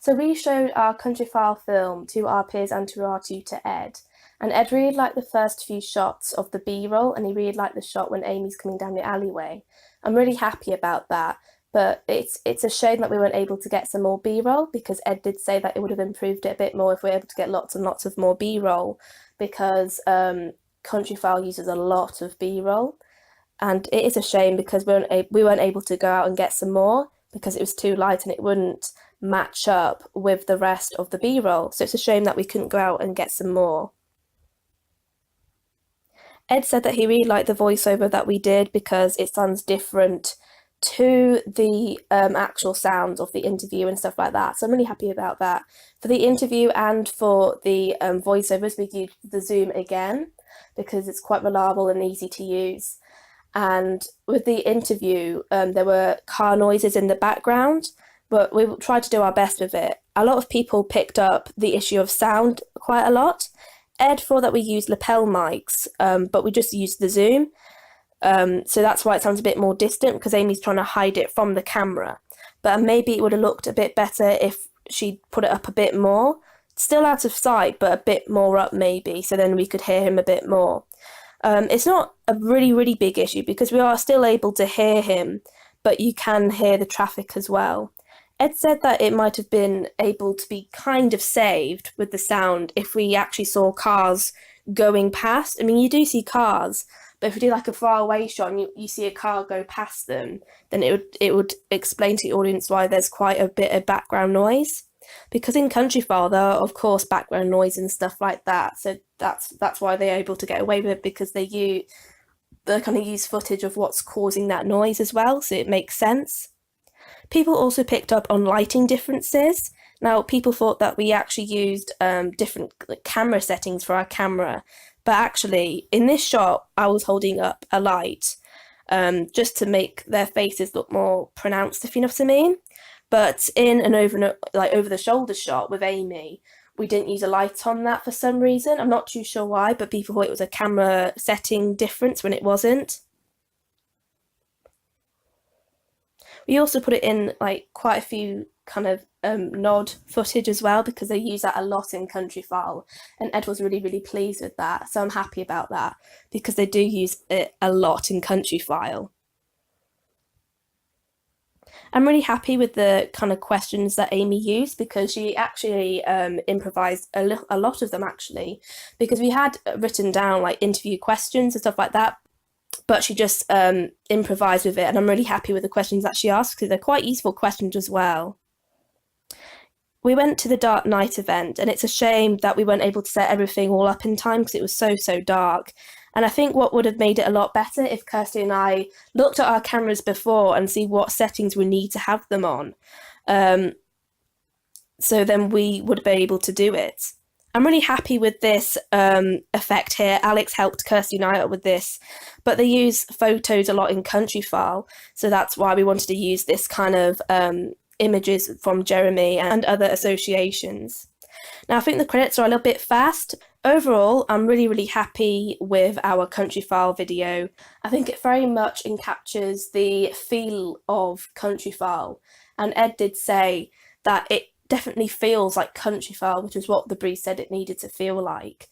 So we showed our Countryfile film to our peers and to our tutor Ed. And Ed really liked the first few shots of the B-roll, and he really liked the shot when Amy's coming down the alleyway. I'm really happy about that, but it's a shame that we weren't able to get some more B-roll, because Ed did say that it would have improved it a bit more if we were able to get lots and lots of more B-roll, because Countryfile uses a lot of B-roll, and it is a shame because we weren't able to go out and get some more because it was too light and it wouldn't match up with the rest of the B-roll. So it's a shame that we couldn't go out and get some more. Ed said that he really liked the voiceover that we did because it sounds different to the actual sounds of the interview and stuff like that. So I'm really happy about that. For the interview and for the voiceovers, we used the Zoom again because it's quite reliable and easy to use. And with the interview, there were car noises in the background, but we tried to do our best with it. A lot of people picked up the issue of sound quite a lot. Ed thought that we used lapel mics, but we just used the Zoom. So that's why it sounds a bit more distant, because Amy's trying to hide it from the camera. But maybe it would have looked a bit better if she put it up a bit more. Still out of sight, but a bit more up maybe, so then we could hear him a bit more. It's not a really, really big issue because we are still able to hear him, but you can hear the traffic as well. Ed said that it might have been able to be kind of saved with the sound if we actually saw cars going past. I mean, you do see cars, but if we do like a far away shot and you see a car go past them, then it would explain to the audience why there's quite a bit of background noise. Because in Countryfile there are of course background noise and stuff like that, so that's why they're able to get away with it, because they kind of use footage of what's causing that noise as well, so it makes sense. People also picked up on lighting differences. Now, people thought that we actually used different camera settings for our camera, but actually in this shot I was holding up a light just to make their faces look more pronounced, if you know what I mean. But in an over the shoulder shot with Amy, we didn't use a light on that for some reason. I'm not too sure why, but people thought it was a camera setting difference when it wasn't. We also put it in like quite a few kind of nod footage as well, because they use that a lot in Countryfile, and Ed was really, really pleased with that. So I'm happy about that because they do use it a lot in Countryfile. I'm really happy with the kind of questions that Amy used, because she actually improvised a lot of them actually, because we had written down like interview questions and stuff like that, but she just improvised with it, and I'm really happy with the questions that she asked because they're quite useful questions as well. We went to the Dark Night event, and it's a shame that we weren't able to set everything all up in time because it was so dark. And I think what would have made it a lot better if Kirsty and I looked at our cameras before and see what settings we need to have them on. So then we would be able to do it. I'm really happy with this effect here. Alex helped Kirsty and I out with this, but they use photos a lot in Countryfile, so that's why we wanted to use this kind of images from Jeremy and other associations. Now, I think the credits are a little bit fast. Overall, I'm really, really happy with our Countryfile video. I think it very much encaptures the feel of Countryfile, and Ed did say that it definitely feels like Countryfile, which is what the brief said it needed to feel like.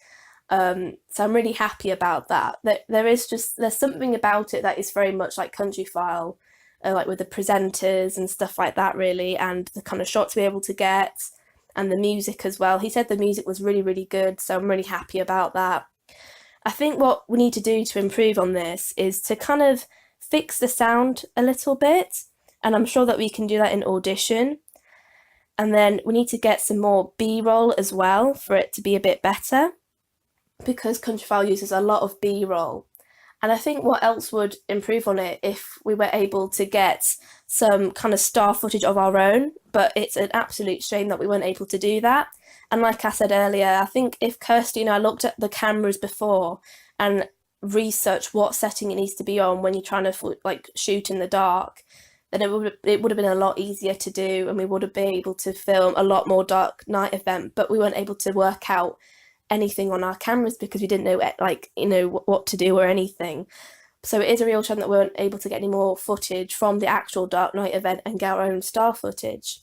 So I'm really happy about that. There's something about it that is very much like Countryfile, like with the presenters and stuff like that, really, and the kind of shots we're able to get, and the music as well. He said the music was really, really good, so I'm really happy about that. I think what we need to do to improve on this is to kind of fix the sound a little bit, and I'm sure that we can do that in Audition. And then we need to get some more B-roll as well for it to be a bit better, because Countryfile uses a lot of B-roll. And I think what else would improve on it if we were able to get some kind of star footage of our own, but it's an absolute shame that we weren't able to do that. And like I said earlier, I think if Kirsty and I looked at the cameras before and researched what setting it needs to be on when you're trying to like shoot in the dark, then it would have been a lot easier to do, and we would have been able to film a lot more Dark Night event, but we weren't able to work out anything on our cameras because we didn't know what to do or anything. So it is a real shame that we weren't able to get any more footage from the actual Dark Night event and get our own star footage.